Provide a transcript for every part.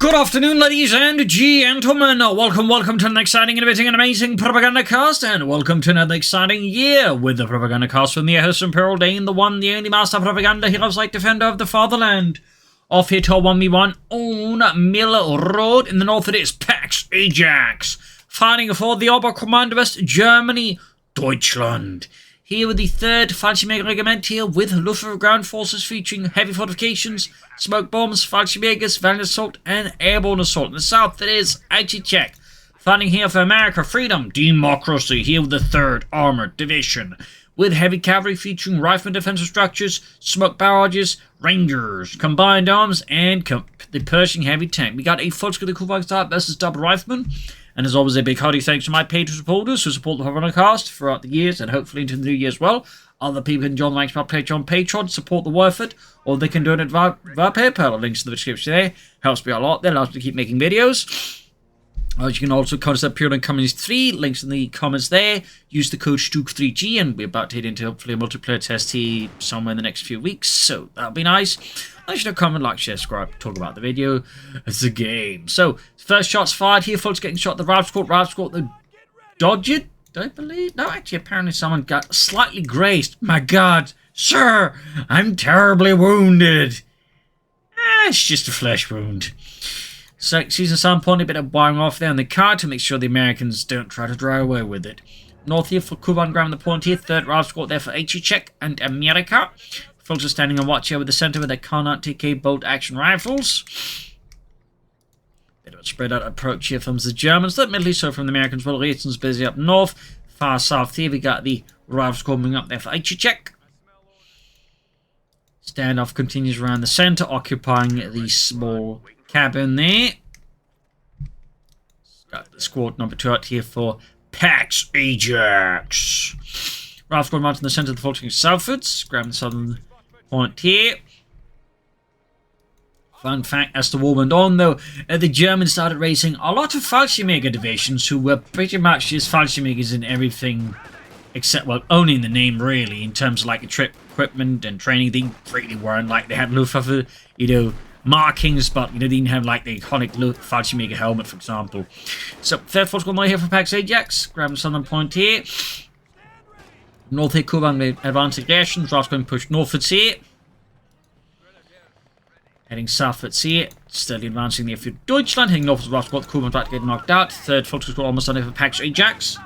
Good afternoon, ladies and gentlemen. Welcome to an exciting, innovating, and amazing Propagandacast, and welcome to another exciting year with the Propagandacast with me, host Imperial Dane, the one, the only master propaganda heroes like defender of the fatherland. Off here to 1v1 on Mill Road. In the north it is Pax Ajax, fighting for the Oberkommando Germany, Deutschland. Here with the 3rd Fallschirmjäger Regiment, here with Luftwaffe ground forces featuring heavy fortifications, smoke bombs, Fallschirmjägers, valiant assault, and airborne assault. In the south, it is Aycicek, fighting here for America, freedom, democracy, here with the 3rd Armored Division, with heavy cavalry featuring rifleman defensive structures, smoke barrages, rangers, combined arms, and the Pershing heavy tank. We got a full scale Coh2 versus double rifleman. And as always, a big hearty thanks to my Patreon supporters who support the Propagandacast throughout the years and hopefully into the new year as well. Other people can join the ranks by Patreon, support the worth it, or they can do it via PayPal. Links in the description there. Helps me a lot. That allows me to keep making videos. You can also contact Pure and Communities 3. Links in the comments there. Use the code STUK3G, and we're about to head into hopefully a multiplayer test here somewhere in the next few weeks. So that'll be nice. Like, share, comment, like, share, subscribe, talk about the video. It's a game. So, first shots fired here. Folks getting shot. The Ralph Squad, the dodge it, I believe. No, actually, apparently someone got slightly grazed. My God, sir, I'm terribly wounded. It's just a flesh wound. So, season some point, a bit of wiring off there on the car to make sure the Americans don't try to drive away with it. North here for Kuban grabbing the point here. 3rd Ralph Squad there for Aycicek and America. Folks are standing on watch here with the center with their Coh2 TK bolt action rifles. Bit of a spread out approach here from the Germans. That middle so from the Americans. Well, Rietzon's busy up north. Far south here we got the Ralph coming up there for Aycicek. Standoff continues around the center, occupying the small cabin there. Got the squad number 2 out here for Pax Ajax. Ralph going right in the center of the floating southwards, grabbing the southern point here. Fun fact, as the war went on though, the Germans started raising a lot of Fallschirmjäger divisions who were pretty much just Fallschirmjägers in everything except, well, only in the name really, in terms of like equipment and training. They really weren't like, they had Luftwaffe, markings, but they didn't have like the iconic Fallschirmjäger helmet, for example. So, 3rd Force going here for Pax Ajax, grabbing southern point here. North here, Kuban with advanced aggressions. Ralph's going to push northwards here. Heading southwards here. Steadily advancing there for Deutschland. Heading northwards, Ralph's got Kuban about to get knocked out. 3rd Force got almost done here for Pax Ajax.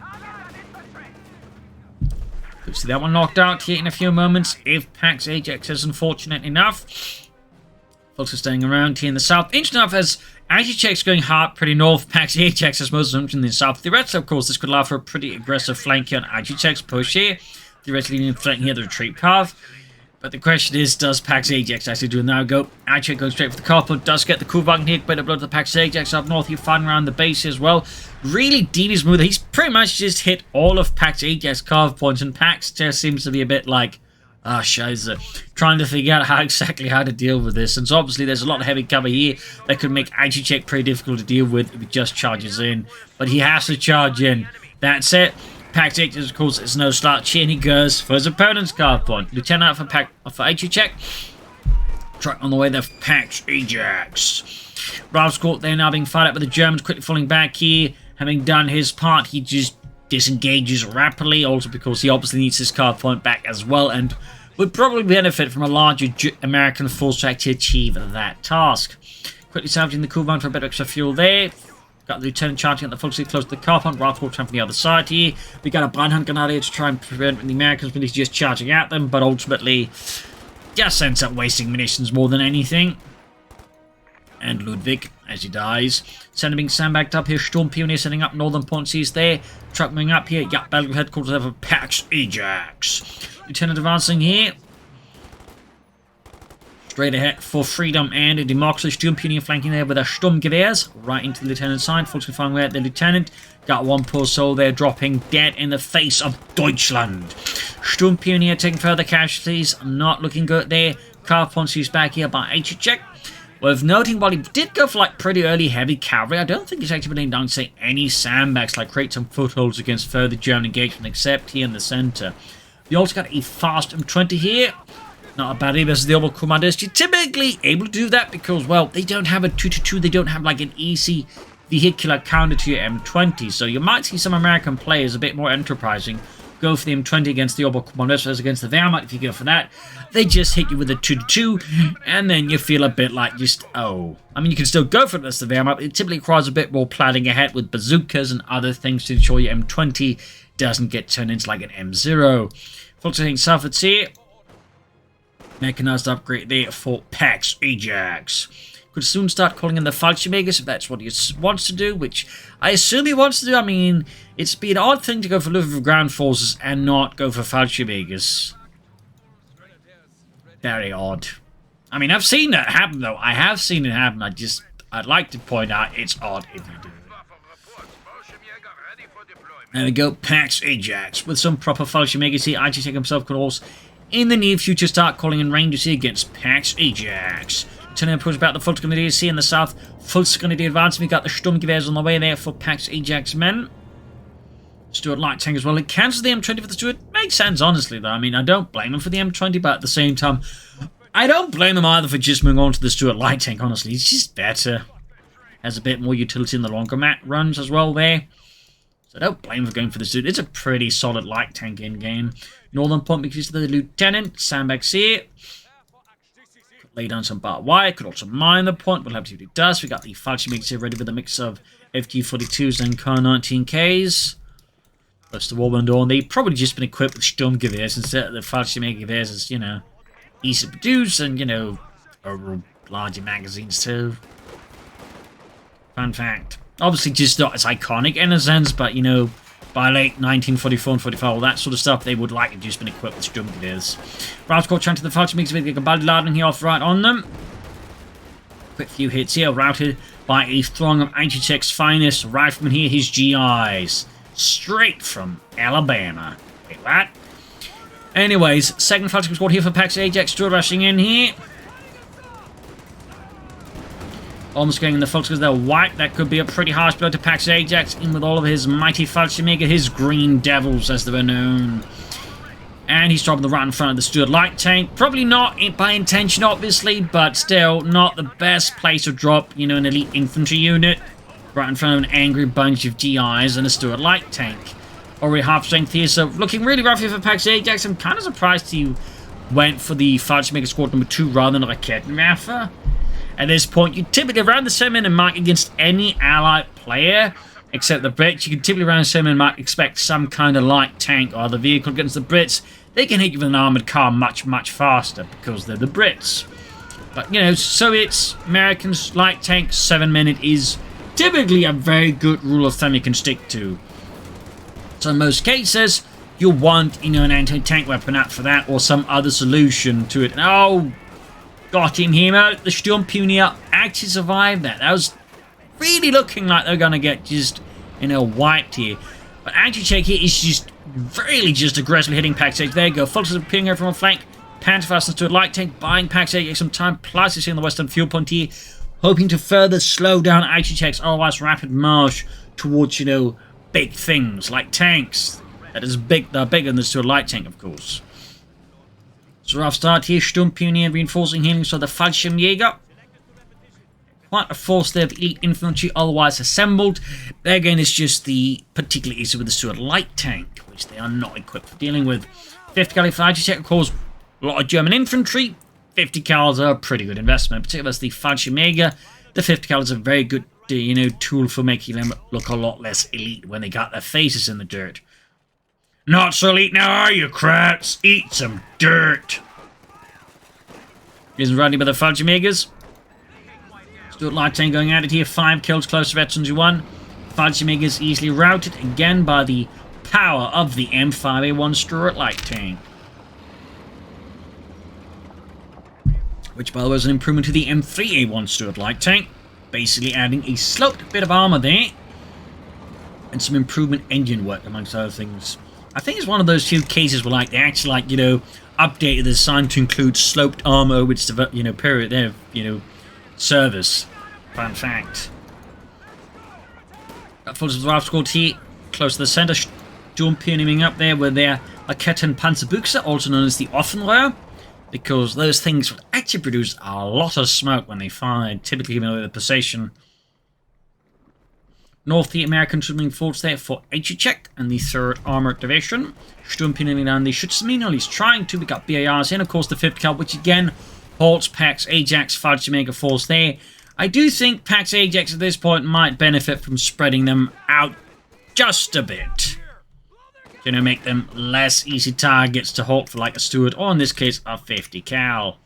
Could see that one knocked out here in a few moments if Pax Ajax is unfortunate enough. Folks are staying around here in the south. Interesting enough, as Aycicek's going hard pretty north, Pax Ajax has most of them in the south. Theoretically, of course, this could allow for a pretty aggressive flank here on Aycicek's push here. Theoretically, you can flank here the retreat path. But the question is, does Pax Ajax actually do it now? Aycicek goes straight for the car, but does get the Kuban hit, but a blow to the Pax Ajax up north. You're fighting around the base as well. Really devious move. He's pretty much just hit all of Pax Ajax carve points, and Pax just seems to be a bit like, scheiße, trying to figure out how to deal with this. And so obviously there's a lot of heavy cover here that could make Aycicek pretty difficult to deal with if he just charges in. But he has to charge in. That's it. Pax Ajax, of course, is no slouch here, and he goes for his opponent's card point. Lieutenant for Aycicek. Truck on the way there for Pax Ajax. Ralph's caught there now being fired up with the Germans, quickly falling back here. Having done his part, he just disengages rapidly, also because he obviously needs his card point back as well, and would probably benefit from a larger American force to actually achieve that task. Quickly salvaging the Kuban for a bit of extra fuel there. Got the lieutenant charging at the folks close to the car point. Ralph will try from the other side here. We got a Brandhand grenade here to try and prevent the Americans from just charging at them, but ultimately just ends up wasting munitions more than anything. And Ludwig, as he dies. Center being sandbagged up here. Sturmpioneer setting up northern points. He's there. Truck moving up here. Yeah, Belgium headquarters there for Pax Ajax. Lieutenant advancing here. Straight ahead for freedom and democracy. Sturmpioneer flanking there with their Sturmgewehrs. Right into the lieutenant's side. Folks can find where the lieutenant got one poor soul there, dropping dead in the face of Deutschland. Sturmpioneer taking further casualties. Not looking good there. Car points used back here by Aycicek. Worth noting, while he did go for like pretty early heavy cavalry, I don't think he's actually been down to say any sandbags, like create some footholds against further German engagement, except here in the center. We also got a fast M20 here. not a bad idea versus the Orbital Commanders. You're typically able to do that because, well, they don't have a 2-2. They don't have like an easy vehicular counter to your M20. So you might see some American players a bit more enterprising go for the M20 against the Orbital Commanders as against the Wehrmacht. If you go for that, they just hit you with a 2-2, and then you feel a bit like just, oh. I mean, you can still go for it as the Wehrmacht. It typically requires a bit more planning ahead with bazookas and other things to ensure your M20 doesn't get turned into like an M0. Focusing south at sea. Mechanized upgrade there for Pax Ajax. Could soon start calling in the Fallschirmjägers if that's what he wants to do, which I assume he wants to do. I mean, it's been an odd thing to go for Luftwaffe ground forces and not go for Fallschirmjägers. Very odd. I mean, I've seen that happen, though. I have seen it happen. I'd like to point out it's odd if you do. There we go, Pax Ajax. With some proper Fallschirmjägers here, Aycicek himself could also, in the near future, start calling in Rangers here against Pax Ajax. Turning approach about the Volksgrenadiers here in the south. Volksgrenadier advancing. We got the Sturmgewehrs on the way there for Pax Ajax men. Stuart light tank as well. It cancels the M20 for the Stuart. Makes sense, honestly, though. I mean, I don't blame him for the M20, but at the same time, I don't blame him either for just moving on to the Stuart light tank, honestly. It's just better. Has a bit more utility in the longer runs as well there. So I don't blame him for going for the Stuart. It's a pretty solid light tank in-game. Northern point because of the Lieutenant. Sandbags here. Lay down some barbed wire, could also mine the point, we'll have to see what it does. We got the Fallschirmjäger here ready with a mix of FG-42s and Kar-19Ks. First of all, and they've probably just been equipped with Sturmgewehrs instead of the Fallschirmjäger as, you know, easy to produce and, you know, larger magazines too. Fun fact. Obviously just not as iconic in a sense, but, you know, by late 1944 and 45, all that sort of stuff, they would likely just been equipped with Sturmgewehrs. Rout's trying to the Fallschirmjäger with the Gabaldladung here off right on them. Quick few hits here, routed by a throng of Aycicek's finest riflemen here, his GIs. Straight from Alabama. Wait, what? Anyways, second Fallschirmjäger squad here for Pax Ajax, still rushing in here. Almost getting in the Volks because they're white. That could be a pretty harsh blow to Pax Ajax in with all of his mighty Fallschirmjäger, his green devils as they were known. And he's dropping the right in front of the Stuart light tank. Probably not by intention, obviously, but still not the best place to drop, you know, an elite infantry unit. Right in front of an angry bunch of GIs and a Stuart light tank. Already half strength here, so looking really rough here for Pax Ajax. I'm kind of surprised he went for the Fallschirmjäger squad number 2 rather than a Rakettenwerfer. At this point, you typically round the 7-minute mark against any allied player, except the Brits. You can typically round the 7-minute mark expect some kind of light tank or other vehicle against the Brits. They can hit you with an armoured car much, much faster because they're the Brits. But, you know, so it's Americans, light tank, 7-minute is typically a very good rule of thumb you can stick to. So in most cases, you'll want, you know, an anti-tank weapon out for that or some other solution to it. Oh, got him here. The Sturmpionier actually survived that. That was really looking like they're going to get just, you know, wiped here. But Aycicek here is just really just aggressively hitting Pax Ajax. There you go. Foxes are peering over from a flank. Panzerfausters to a light tank, buying Pax Ajax some time. Plus, he's in the western fuel point here, hoping to further slow down Aycicek's otherwise rapid march towards, you know, big things like tanks. That is big. They're bigger than this to a light tank, of course. So rough start here. Sturmpionier reinforcing healing, so the Fallschirmjäger. Quite a force there of elite infantry otherwise assembled. There again is just the particular issue with the Stuart light tank, which they are not equipped for dealing with. 50 caliber for Aycicek, of course, a lot of German infantry. 50 calibers are a pretty good investment, particularly as the Fallschirmjäger. The 50 calibers are a very good, you know, tool for making them look a lot less elite when they got their faces in the dirt. Not so elite now, are you, Krauts? Eat some dirt. Isn't ready by the Fallschirmjägers. Stuart light tank going at it here. 5 kills, close to veterans 1. Fallschirmjägers easily routed again by the power of the M5A1 Stuart light tank. Which, by the way, is an improvement to the M3A1 Stuart light tank. Basically adding a sloped bit of armor there. And some improvement engine work, amongst other things. I think it's one of those few cases where, like, they actually, like, you know, updated the design to include sloped armor, which, you know, period there, you know, service. Fun fact. Full of the Ralph squad here, close to the center. Sturmpioniering up there with their Rakettenpanzerbuchse, also known as the Offenrohr. because those things would actually produce a lot of smoke when they fired, typically giving away the position. North, the Americans moving forward there for Aycicek and the 3rd Armoured Division. Sturmpinning down the Schutzmine, he's trying to pick up BARs in, of course, the 5th Cal, which again halts Pax Ajax Fallschirmjäger force there. I do think Pax Ajax at this point might benefit from spreading them out just a bit. You know, make them less easy targets to halt for like a Stuart, or in this case, a 50 cal.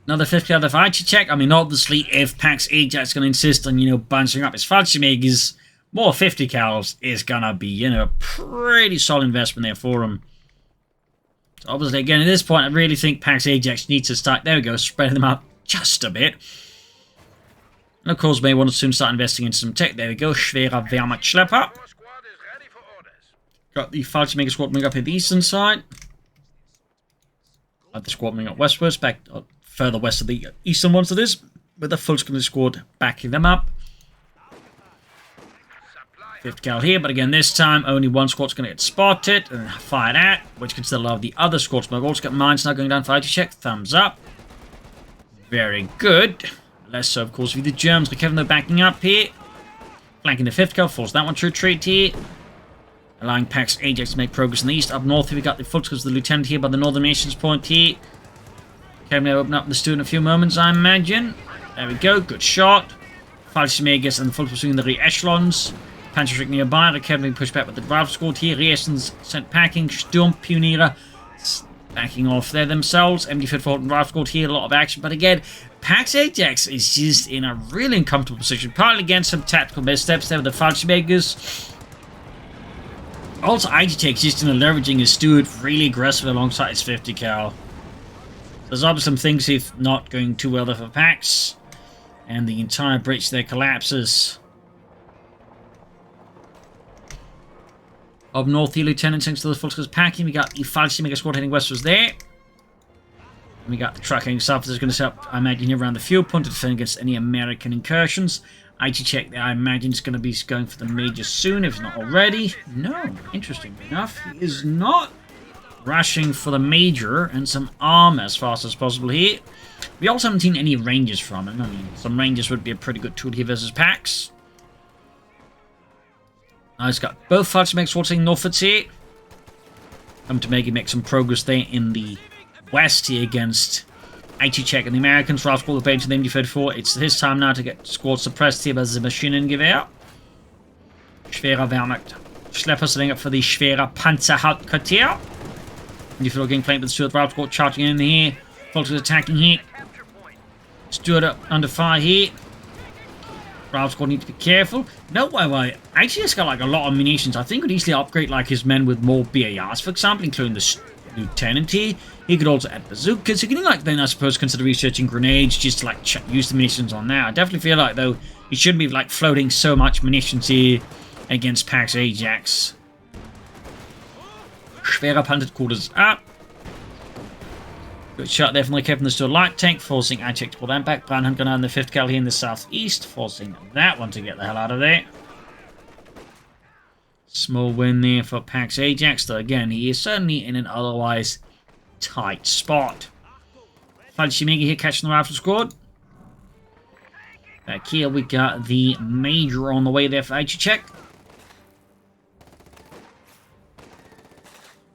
Another 5th cal of Aycicek. I mean, obviously, if Pax Ajax is going to insist on, you know, bouncing up his Fallschirmjägers, more 50 cals is going to be, you know, a pretty solid investment there for him. So obviously, again, at this point, I really think Pax Ajax needs to start, there we go, spreading them out just a bit. And of course, may want to soon start investing in some tech. There we go, Schwerer Wehrmachtschlepper. Got the Fallschirmjäger squad moving up here the eastern side. The squad moving up westwards, back further west of the eastern ones it is, with the full squad backing them up. 5th cal here, but again, this time only one squad's going to get spotted and fired at, which can still allow the other squads. We've also got mines now going down for Aycicek. Thumbs up. Very good. Less so, of course, with the Germans. Recovering their backing up here. Flanking the 5th cal, force that one to retreat here. Allowing Pax Ajax to make progress in the east. Up north here, we got the Futzkers of the Lieutenant here by the Northern Nations point here. Can we open up the stew in a few moments, I imagine. There we go, good shot. Fallschirmjägers and the Futzkers between the re-echelons. Panzerstreak nearby, the cavalry pushed back with the Ralph squad here. Reessens sent packing, Sturmpioniere backing off there themselves. MD-54 and Ralph squad here, a lot of action. But again, Pax Ajax is just in a really uncomfortable position. Partly against some tactical missteps there with the Fallschirmjägers. Also, Aycicek just leveraging his Stuart really aggressive alongside his 50 cal. There's obviously some things he's not going too well there for Pax. And the entire bridge there collapses. Up north, the Lieutenant thanks to the Futzkers packing. We got the Fallschirmjäger squad heading westwards there. And we got the truck heading south. This is going to set up, I imagine, here around the fuel point to defend against any American incursions. Aycicek there, I imagine, is going to be going for the major soon, if not already. No, interestingly enough, he is not rushing for the major and some arm as fast as possible here. We also haven't seen any ranges from him. I mean, some ranges would be a pretty good tool here versus Pax. Now he's got both Fallschirmjäger squads heading northwards here. Come to make some progress there in the west here against Aycicek and the Americans. Ralph squad the to the MD-34. It's his time now to get squad suppressed here by the Maschinengewehr. Schwerer Wehrmacht Schlepper setting up for the Schwerer Panzerhauptquartier. MD-34 getting flanked with the Stuart Ralph squad charging in here. Volks attacking here. Stuart up under fire here. Ralph squad need to be careful. No, why? Actually, it's got like a lot of munitions. I think could easily upgrade like his men with more BARs, for example, including the Lieutenant here. He could also add bazookas. He can like then I suppose consider researching grenades just to like use the munitions on that. I definitely feel like though he shouldn't be like floating so much munitions here against Pax Ajax. Schwerer Panzerquarters up. Good shot there from the captain to a light tank, forcing Ajax to pull that back. Brandhand gun on the 5th cal here in the southeast, forcing that one to get the hell out of there. Small win there for Pax Ajax, though again, he is certainly in an otherwise tight spot. Fallschirmjäger here catching the rifle squad. Back here we got the major on the way there for Aycicek.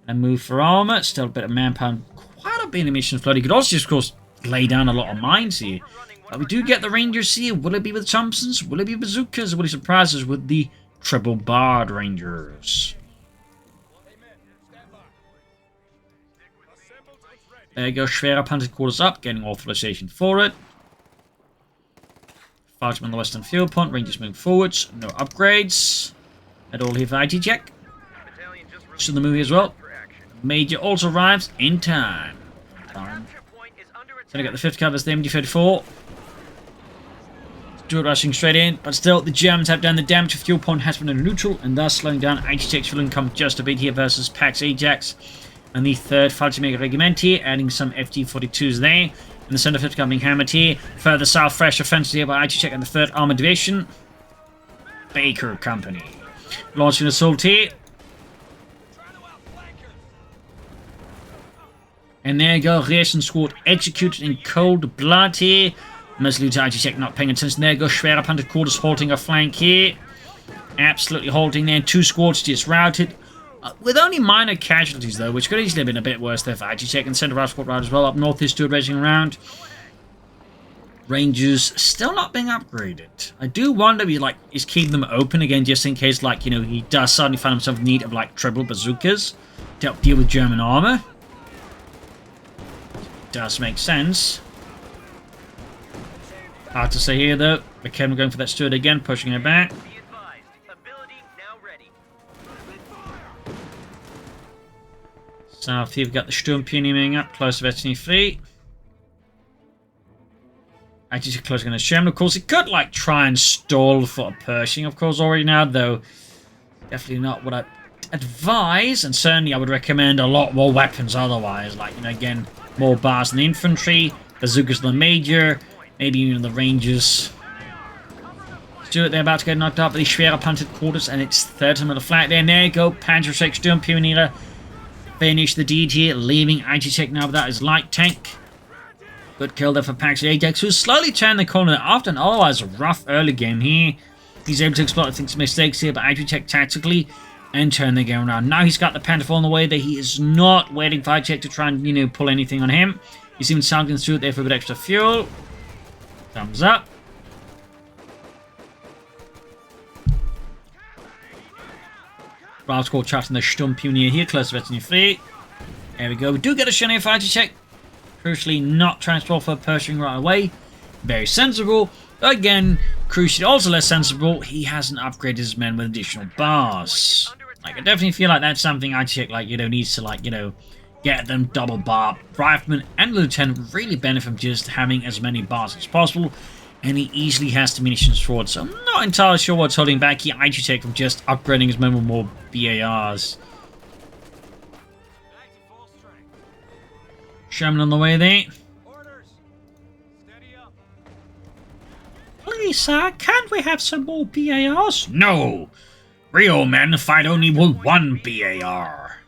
And move for armor, still a bit of manpower. Quite a bit of mission flood. He could also just, of course, lay down a lot of mines here. But we do get the Rangers here. Will it be with Thompsons? Will it be bazookas? Or will he surprise us with the triple barred Rangers? There you go. Schwerer Panzerquarters up, getting authorization for it. Fallschirmjäger on the western field point. Rangers moving forwards. No upgrades. At all here for Aycicek. To the movie as well. Major also arrives in time. Then I got the 5th cal, that's the MD-34. Stuart rushing straight in, but still the Germans have done the damage. Fuel point has been in neutral, and thus slowing down Aycicek's fuel income just a bit here versus Pax Ajax. And the 3rd Fallschirmjäger Regiment here, adding some FG-42s there. And the center 5th cal being hammered here. Further south, fresh offensive here by Aycicek and the 3rd Armored Division. Baker Company. Launching an assault here. And there you go, Racing Squad executed in cold blood here. Mostly to Aycicek not paying attention. There you go, Schwerer Panzer Quarters halting a flank here. Absolutely halting there. 2 squads just routed. With only minor casualties though, which could easily have been a bit worse there for Aycicek, and Centre Right Squad right as well. Up north is still racing around. Rangers still not being upgraded. I do wonder if he is keeping them open again just in case he does suddenly find himself in need of triple bazookas to help deal with German armor. Does make sense. Hard to say here though. McKenna going for that steward again, pushing it back. South here we've got the Sturmpionier moving up close to Veterinary Fleet. Actually closing on the Sherman. Of course, he could try and stall for a Pershing, of course, already now, though. Definitely not what I advise, and certainly I would recommend a lot more weapons otherwise. Again, more bars than the infantry, bazookas than the major, maybe even the Rangers. Stuart, they're about to get knocked out by the Schwerer Panzer Quarters, and it's third time of the flat there. And there you go, Panzerschreck Sturmpionier. Finish the deed here, leaving Aycicek now without his light tank. Good kill there for Pax Ajax, who's slowly turned the corner after an otherwise rough early game here. He's able to exploit some mistakes here, but Aycicek tactically and turn the game around. Now he's got the Panther on the way there. He is not waiting for Aycicek to try and, pull anything on him. He's even sounding through it there for a bit extra fuel. Thumbs up. Bravo Squad trapped in the Sturmpionier here, close to Veterinary Fleet. There we go. We do get a Shenny for Aycicek. Crucially, not transport for Pershing right away. Very sensible. Again, crucially, also less sensible. He hasn't upgraded his men with additional bars. I definitely feel like that's something Aycicek, needs to, get them double bar. Rifleman and Lieutenant really benefit from just having as many bars as possible. And he easily has the munitions for it. So I'm not entirely sure what's holding back here Aycicek from just upgrading his men with more BARs. Sherman on the way there. Please, sir, can't we have some more BARs? No! Real men fight only with 1 BAR.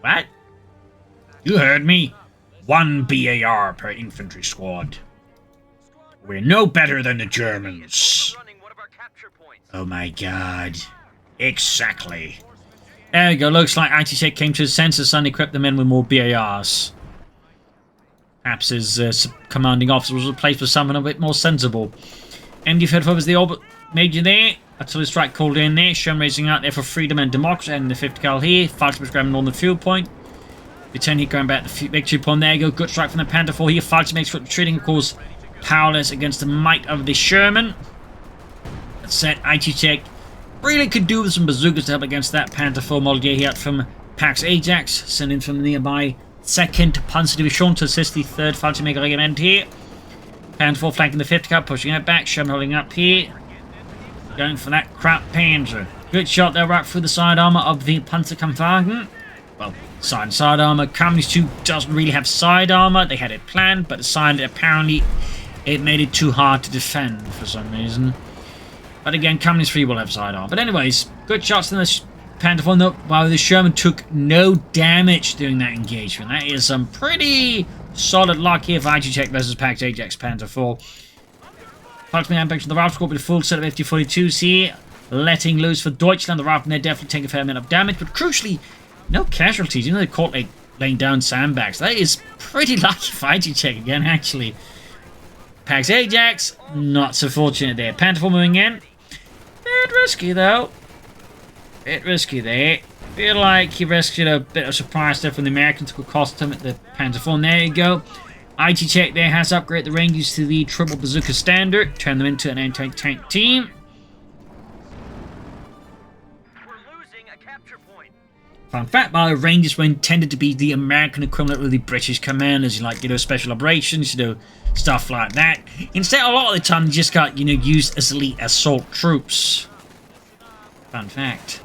What? You heard me. 1 BAR per infantry squad. We're no better than the Germans. Oh my god. Exactly. There we go. Looks like Aycicek came to his senses and equipped the men with more BARs. Perhaps his commanding officer was replaced with someone a bit more sensible. MD fed forward the orbit major there. Artillery strike called in there. Sherman raising out there for freedom and democracy. And the 50 cal here. Falkenberg's grabbing on the fuel point. Lieutenant going back to the victory point. There you go. Good strike from the Panther 4 here. Falkenberg makes retreating, of course, powerless against the might of the Sherman. That said, Aycicek really could do with some bazookas to help against that Panther 4 model here from Pax Ajax, sent in from the nearby 2nd Panzer Division to assist the 3rd Fallschirmjäger Regiment here. Panther 4 flanking the 50 cal, pushing it back, Sherman holding up here. Going for that crap Panzer. Good shot there right through the side armor of the Panzerkampfwagen. Well, side armor. Company 2 doesn't really have side armor. They had it planned, but decided apparently it made it too hard to defend for some reason. But again, Company 3 will have side armor. But anyways, good shots in the Panther 4. While the Sherman took no damage during that engagement. That is some pretty solid luck here for Aycicek versus Pax Ajax Panther 4. Volksman back to the Rifle Squad with a full set of FT-42s here. Letting loose for Deutschland. The Riflemen, they're definitely taking a fair amount of damage. But crucially, no casualties. They're caught laying down sandbags. That is pretty lucky for Aycicek again, actually. Pax Ajax, not so fortunate there. Panther 4 moving in. Bit risky, though. Bit risky there. Feel like he rescued a bit of surprise there from the Americans. Could cost him at the Panther 4. And there you go. Aycicek there has upgraded the Rangers to the triple bazooka standard. Turn them into an anti-tank team. Fun fact, by the Rangers were intended to be the American equivalent of the British commanders, special operations, stuff like that. Instead, a lot of the time, they just got, used as elite assault troops. Fun fact.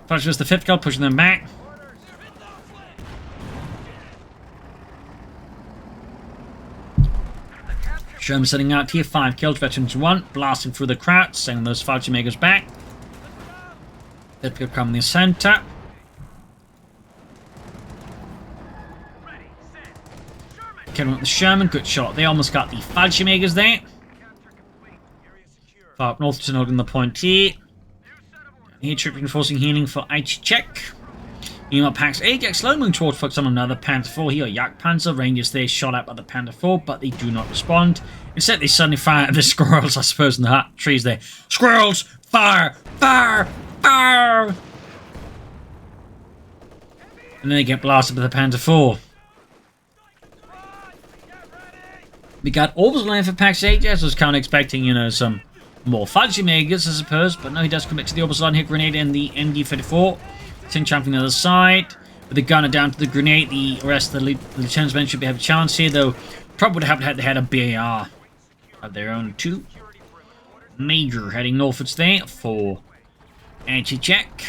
First was the 5th cal, pushing them back. Sherman setting out here, 5 kills, veterans 1, blasting through the crowd, sending those Fallschirmjägers back. 5th cal coming in the center. Killing with the Sherman. Good shot. They almost got the Fallschirmjägers there. Far up north to holding the point here. Here, trip reinforcing healing for Aycicek. Meanwhile, Pax Ajax slowly moving towards focus on another Panther 4 here. Jagdpanzer. Rangers there shot at by the Panther 4, but they do not respond. Instead, they suddenly fire at the squirrels, I suppose, in the trees there. Squirrels! Fire! Fire! Fire! And then they get blasted by the Panther 4. We got orbital land for Pax Ajax. I was kind of expecting, you know, some more Fallschirmjägers, I suppose. But no, he does commit to the orbital line here. Grenade and the MD-34. Tin champion on the other side. With the gunner down to the grenade. The rest of the lieutenant's men should have a chance here, though. Probably would have had to head a BAR of their own too. Major heading northwards there for Aycicek.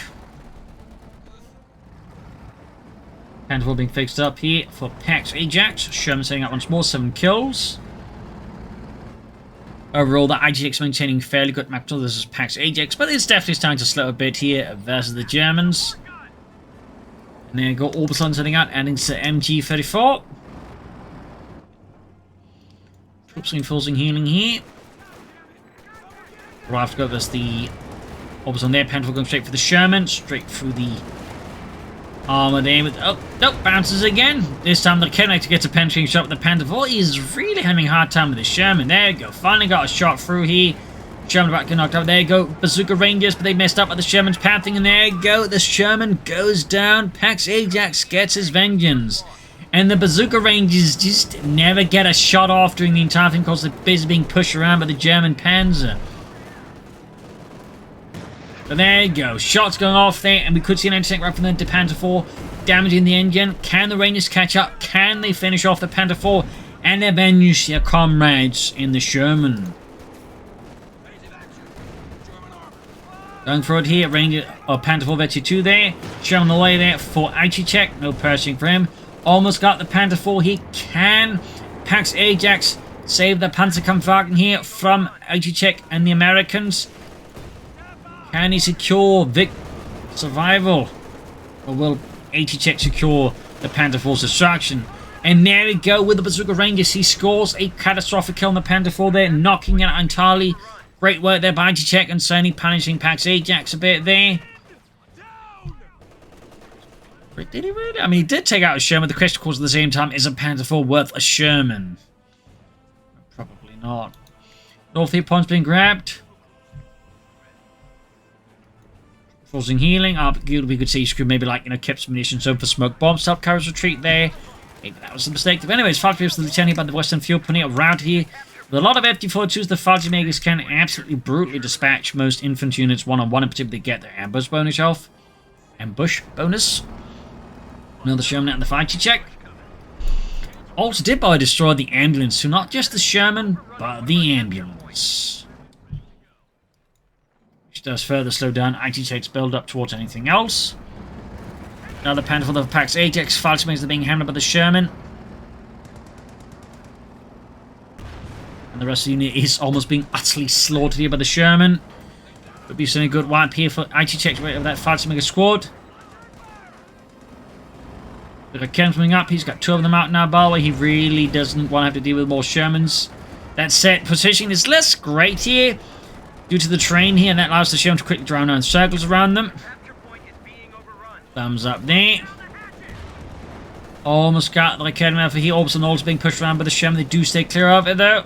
Panther being fixed up here for Pax Ajax. Sherman setting up once more, 7 kills. Overall, the Ajax maintaining fairly good map control. This is Pax Ajax, but it's definitely starting to slow a bit here versus the Germans. And there you go, Orbital setting out, adding to MG-34. Troops reinforcing healing here. Right after go, there's the Orbital there. Panther going straight for the Sherman, straight through the armor there with, oh, nope, bounces again. This time the Kennex gets a penetrating shot with the Panther 4. He's really having a hard time with the Sherman. There you go, finally got a shot through here. Sherman about to get knocked out. There you go, Bazooka Rangers, but they messed up with the Sherman's pathing, and there you go, the Sherman goes down. Pax Ajax gets his vengeance. And the Bazooka Rangers just never get a shot off during the entire thing because they're busy being pushed around by the German Panzer. But there you go, shots going off there, and we could see an Aycicek right from the Panther 4 damaging the engine. Can the Rangers catch up? Can they finish off the Panther 4 and avenge their comrades in the Sherman? Going forward here, Ranger or Panther 4 Vetty 2 there, Sherman away there for Aycicek, no pursuing for him. Almost got the Panther 4 here. Can Pax Ajax save the Panzerkampfwagen here from Aycicek and the Americans? Can he secure survival? Or will Aycicek secure the Panther 4's destruction? And there we go with the Bazooka Rangers. He scores a catastrophic kill on the Panther 4 there, knocking it out entirely. Great work there by Aycicek and certainly punishing Pax Ajax a bit there. Did he really? I mean, he did take out a Sherman. The question, of course, at the same time, is a Panther 4 worth a Sherman? Probably not. North here, points being grabbed. Forcing healing. We could see screw maybe like, you know, kept some munitions over for smoke bombs. Stop carriers retreat there. Maybe that was a mistake. But anyways, 5 people to the lieutenant by the Western Field, putting it around here. With a lot of FD-42s, the Fallschirmjägers can absolutely brutally dispatch most infantry units one-on-one, in particular to get their ambush bonus off. Ambush bonus. Another Sherman out in the Aycicek. Also did by destroy the ambulance, so not just the Sherman, but the ambulance. Which does further slow down Aycicek's build up towards anything else. Another Panther for the Pax Ajax. Fallschirmjägers are being hammered by the Sherman. And the rest of the unit is almost being utterly slaughtered here by the Sherman. Would be certainly a good wipe here for Aycicek right over that Fallschirmjäger squad. Look at Ken coming up. He's got 2 of them out now, by the way. He really doesn't want to have to deal with more Shermans. That said, positioning is less great here due to the terrain here, and that allows the Sherman to quickly draw down circles around them. Thumbs up there. Almost got the Academy over here. Orbs and Knolls being pushed around by the Sherman. They do stay clear of it, though.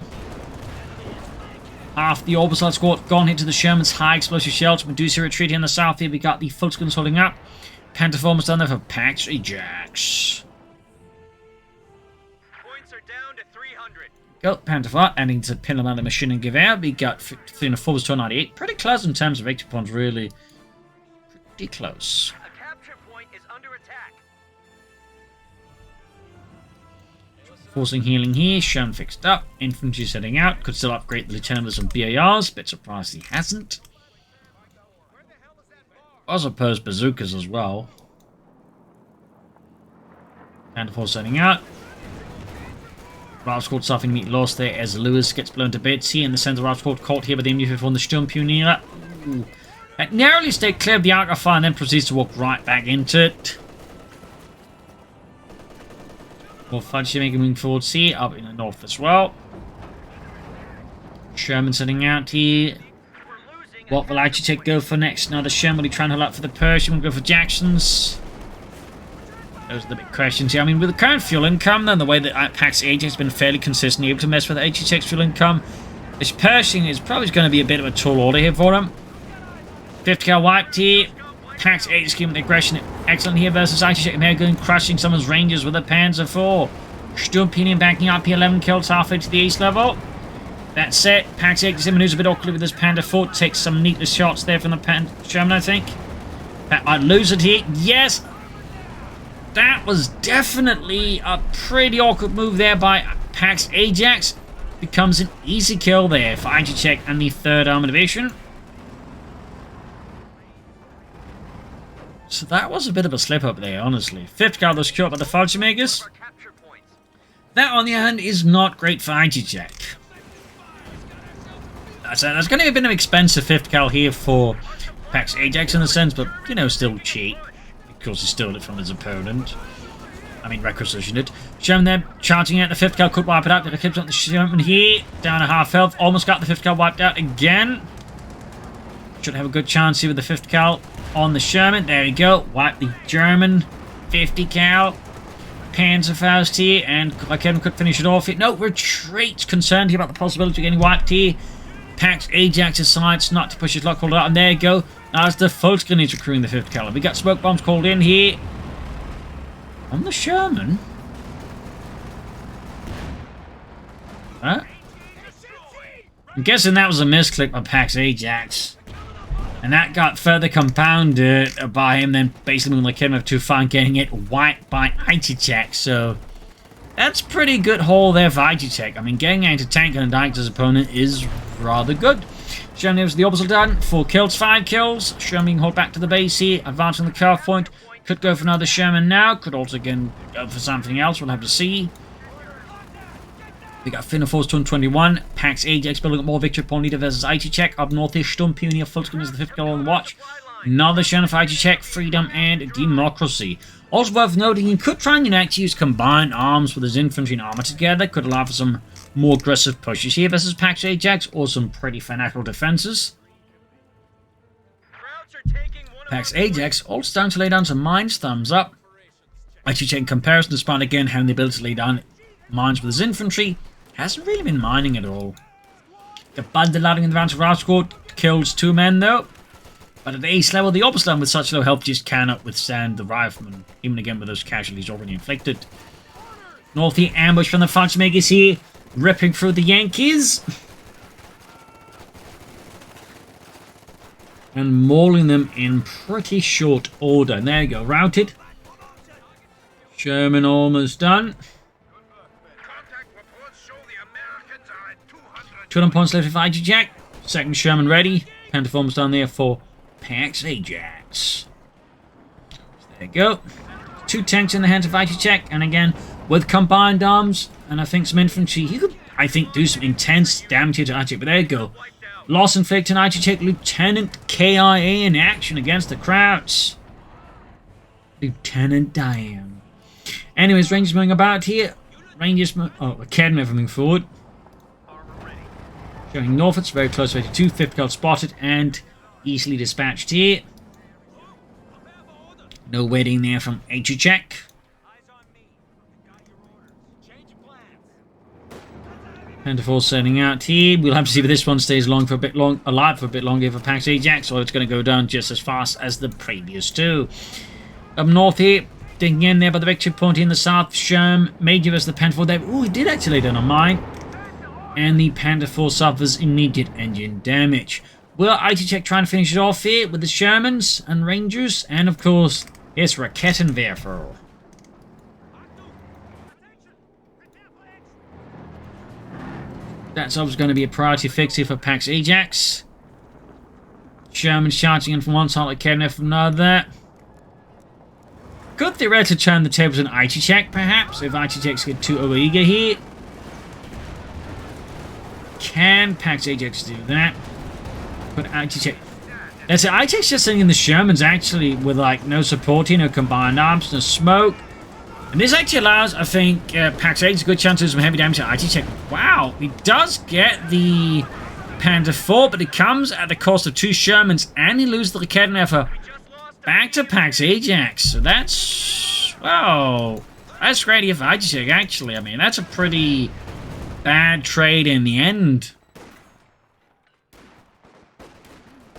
Half the Orbital squad gone into the Sherman's high explosive shells. Medusa retreating in the south here. We got the full guns holding up. Panther 4 almost done there for Pax Ajax. Points are down to 300. Go, Panther 4 adding to pin another machine and Gewehr. We got 304 to 298. Pretty close in terms of victory points, really. Pretty close. A capture point is under attack. Forcing healing here. Sherman fixed up. Infantry setting out. Could still upgrade the lieutenant with some BARs. Bit surprised he hasn't. I suppose bazookas as well. Panther 4 setting out. Ralph squad suffering meat lost there as Lewis gets blown to bits here in the center. Ralph squad caught here by the MD-54 on the Sturmpionier. That narrowly stayed clear of the arc of fire and then proceeds to walk right back into it. More Fudge moving forwards here, up in the north as well. Sherman setting out here. What will Aycicek go for next? Now the Sherman will be trying to hold up for the Persian. Will go for Jackson's. Those are the big questions here. I mean, with the current fuel income, then the way that Pax Ajax has been fairly consistently able to mess with Aycicek's fuel income, this Pershing is probably going to be a bit of a tall order here for him. 50 cal wiped here. Pax Ajax keeping the aggression excellent here versus Aycicek, and they're going crushing someone's rangers with a Panzer IV. Sturmpinian backing up here, 11 kills halfway to the east level. That set, Pax Ajax maneuvers a bit awkwardly with this Panda IV, takes some neatless shots there from the Sherman, I think. That might lose it here. Yes! That was definitely a pretty awkward move there by Pax Ajax. Becomes an easy kill there for Aycicek and the 3rd Armoured Division. So that was a bit of a slip-up there, honestly. 5th cal was secured by the Fallschirmjägers. That, on the other hand, is not great for Aycicek. That's going to be a bit of an expensive 5th cal here for Pax Ajax in a sense, but, you know, still cheap. Of course, he stole it from his opponent. I mean, requisitioned it. Sherman there, charging out. The 5th cal could wipe it out. It keeps on the Sherman here. Down to half health. Almost got the 5th cal wiped out again. Should have a good chance here with the 5th cal on the Sherman. There we go. Wipe the German 50 cal. Panzerfaust here. And Kevin could finish it off here. No, retreat. Concerned here about the possibility of getting wiped here. Pax Ajax decides not to push his luck holder out. And there you go. Now it's the Volksgrenadier is recruiting the 5th cal. We got smoke bombs called in here. On the Sherman? Huh? I'm guessing that was a misclick by Pax Ajax. And that got further compounded by him then basically moving like him up too far and getting it wiped by Aycicek. So that's pretty good haul there for Aycicek. I mean, getting into tank and a his opponent is rather good. Sherman was the opposite done. 4 kills, 5 kills. Sherman hold back to the base here, advancing the curve point. Could go for another Sherman now. Could also again go for something else. We'll have to see. We got Finna Force 221. Pax Ajax building up more victory point leader versus Aycicek. Up north is Sturmpioneer Volksgrenadier is the 5th cal on the watch. Another Sherman for Aycicek. Freedom and Democracy. Also worth noting, he could try and actually use combined arms with his infantry and armor together. Could allow for some more aggressive pushes here versus Pax Ajax, or some pretty fanatical defenses. Pax Ajax also starting to lay down some mines, thumbs up. Aycicek in comparison, despite again having the ability to lay down mines with his infantry, hasn't really been mining at all. The Bandelading in the advance of Rauscourt kills 2 men though. But at the ace level, the opposite line with such low health just cannot withstand the riflemen, even again with those casualties already inflicted. Northie ambush from the Fallschirmjägers here, ripping through the Yankees. And mauling them in pretty short order. And there you go, routed. Sherman almost done. 200 points left for Aycicek. 2nd Sherman ready. Pentaform's done there for Pax Ajax. So there you go. 2 tanks in the hands of Aycicek. And again, with combined arms and I think some infantry, he could, I think, do some intense damage here to Aycicek. But there you go. Loss inflicted on Aycicek. Lieutenant KIA in action against the Krauts. Lieutenant Diane. Anyways, Rangers moving about here. Rangers, Academy moving forward. Going north, it's very close to 82. 5th cal spotted and easily dispatched here. No waiting there from Aycicek. Pentaforce setting out here. We'll have to see if this one stays alive for a bit longer for Pax Ajax, or it's going to go down just as fast as the previous 2. Up north here, digging in there by the victory point in the south. Sherm, Major versus the Pentaforce there. Ooh, he did actually lay down a mine. And the Pentaforce suffers immediate engine damage. Will Aycicek trying to finish it off here with the Shermans and Rangers? And of course, it's Raketenwerfer. That's obviously going to be a priority fix here for Pax Ajax. Sherman's charging in from one side, like Kevin from another. Could theoretically turn the tables on Aycicek, perhaps, if Aycicek's get too over-eager here. Can Pax Ajax do that? But Aycicek... That's it, Aycicek's just sitting in the Shermans, actually, with, like, no support here, no combined arms, no smoke. And this actually allows, I think, Pax 8 a good chance to do some heavy damage to Aycicek. Wow, he does get the Panther IV, but it comes at the cost of 2 Shermans, and he loses the Raketenwerfer back to Pax Ajax. So that's, well, that's great here for Aycicek, actually. I mean, that's a pretty bad trade in the end.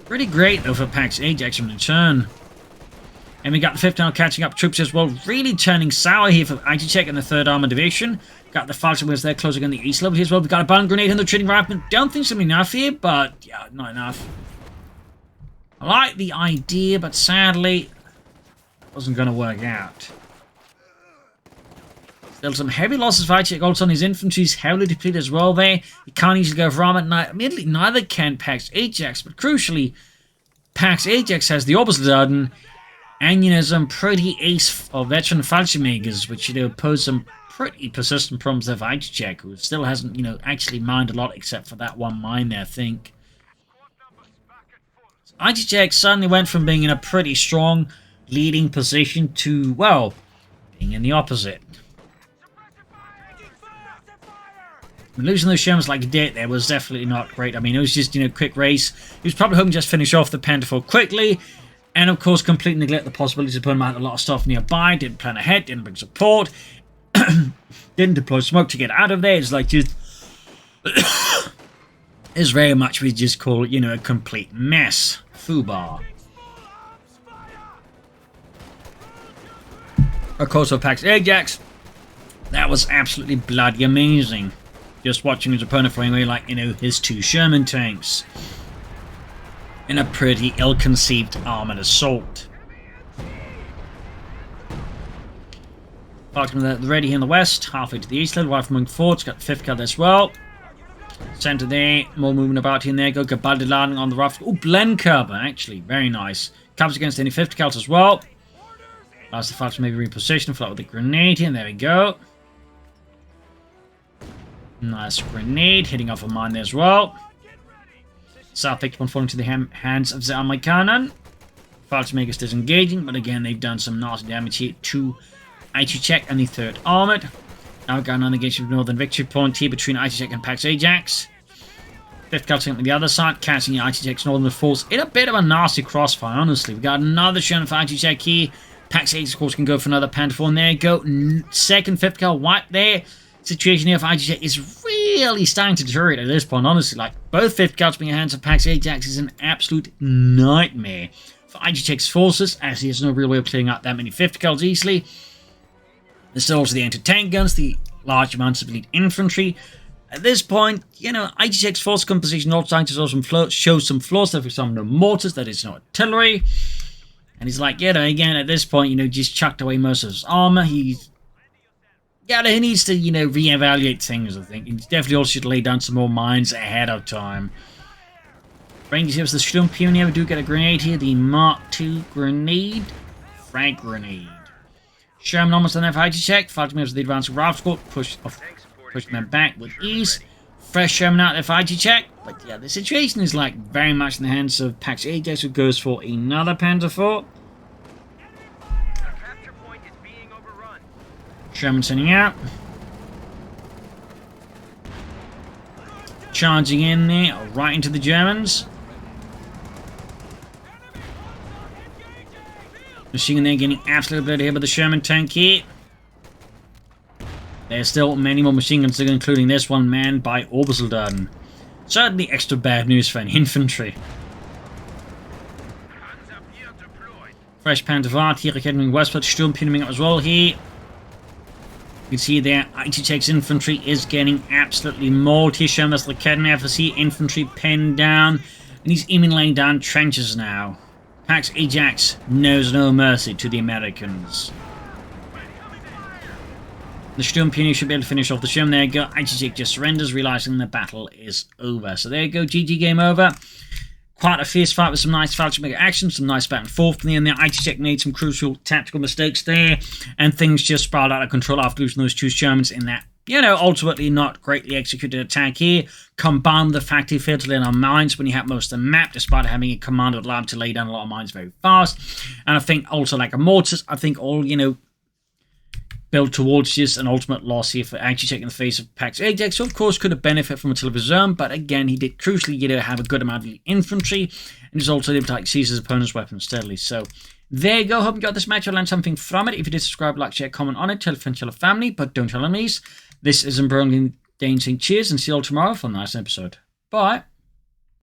Pretty great, though, for Pax Ajax in return. And we got the 5th now catching up troops as well. Really turning sour here for Aycicek in the 3rd Armoured Division. Got the Falcon wheels there closing on the east level here as well. We've got a bomb grenade in the training rifleman. Don't think something enough here, but yeah, not enough. I like the idea, but sadly, it wasn't going to work out. Still some heavy losses for Aycicek. Also on his infantry's heavily depleted as well there. He can't easily go for armor. Admittedly, neither can Pax Ajax, but crucially, Pax Ajax has the opposite done. And, you know, some pretty ace or veteran Fallschirmjägers, which, you know, pose some pretty persistent problems there for Aycicek, who still hasn't, you know, actually mined a lot except for that one mine there, I think. So Aycicek suddenly went from being in a pretty strong leading position to, well, being in the opposite. Losing those Shermans like he did there was definitely not great. I mean, it was just, you know, quick race. He was probably hoping to just finish off the Panther IV quickly. And, of course, completely neglect the possibility to put him out a lot of stuff nearby. Didn't plan ahead, didn't bring support. Didn't deploy smoke to get out of there. It's like just... it's very much we just call, you know, a complete mess. Foobar. Of course, for Pax Ajax, that was absolutely bloody amazing. Just watching his opponent flying away like, you know, his 2 Sherman tanks. In a pretty ill-conceived armoured assault. Falcon ready here in the west, halfway to the east, led Rifleman Fort's got the 5th card as well. Centre there, more movement about in there. Go Gabaldi landing on the rifle. Oh, blend cover, actually, very nice. Covers against any 50 cals as well. Allows the Falcon maybe reposition, flat with the grenade here, and there we go. Nice grenade, hitting off a mine there as well. South picked up on falling to the hands of the armoured cannon. Fallschirmjägers disengaging, but again, they've done some nasty damage here to Aycicek and the 3rd Armoured. Now we've got another engagement with Northern Victory Point here between Aycicek and Pax Ajax. 5th cutting on the other side, catching Aycicek's Northern Force in a bit of a nasty crossfire, honestly. We've got another Sherman for Aycicek here. Pax Ajax, of course, can go for another Panther IV, and there you go. 2nd, 5th cal wipe there. Situation here for Aycicek is really starting to deteriorate at this point, honestly. Like, both 5th cuts being in the hands of Pax Ajax is an absolute nightmare for Aycicek's forces, as he has no real way of clearing out that many 5th cuts easily. There's still also the anti-tank guns, the large amounts of elite infantry. At this point, you know, Aycicek's force composition also starting to show some flaws. There for some no mortars, that is no artillery. And he's like, you know, again, at this point, you know, just chucked away most of his armor. He needs to, you know, reevaluate things, I think. He definitely also should lay down some more mines ahead of time. Rangers gives the Sturmpioneer. We do get a grenade here. The Mark II grenade. Frag grenade. Sherman almost on there for Aycicek. Falcon moves the advanced rifle squad. Pushing them back with ease. Fresh Sherman out there for Aycicek. But yeah, the situation is like very much in the hands of Pax Ajax, who goes for another Panther IV. Sherman sending out. Charging in there, right into the Germans. Machine gun there getting absolutely bloody here by the Sherman tank here. There's still many more machine guns, including this one manned by Obersoldaten. Certainly extra bad news for an infantry. Fresh Panther IV here, heading westward, Sturmpioneer as well here. You can see there, Aycicek's infantry is getting absolutely mauled here. Shown as the Raketenwerfer infantry pinned down, and he's even laying down trenches now. Pax Ajax knows no mercy to the Americans. The Sturmpioneer should be able to finish off the Sherman. There you go. Aycicek just surrenders, realizing the battle is over. So there you go, GG, game over. Quite a fierce fight with some nice Fallschirmjäger action, some nice back and forth in there. Aycicek made some crucial tactical mistakes there, and things just spiraled out of control after losing those 2 Shermans in that, you know, ultimately not greatly executed attack here. Combined with the fact he failed to lay down mines when he had most of the map, despite having a command that allowed him to lay down a lot of mines very fast. And I think also, like a mortars, I think all, you know, built towards just an ultimate loss here for Aycicek in the face of Pax Ajax, who of course could have benefited from a till of his own, but again, he did crucially have a good amount of infantry, and is also able to seize his opponent's weapons steadily. So there you go. Hope you got this match. I learned something from it. If you did, subscribe, like, share, comment on it, tell a friend, tell a family, but don't tell enemies. This is Imperial Game saying cheers, and see you all tomorrow for the next episode. Bye.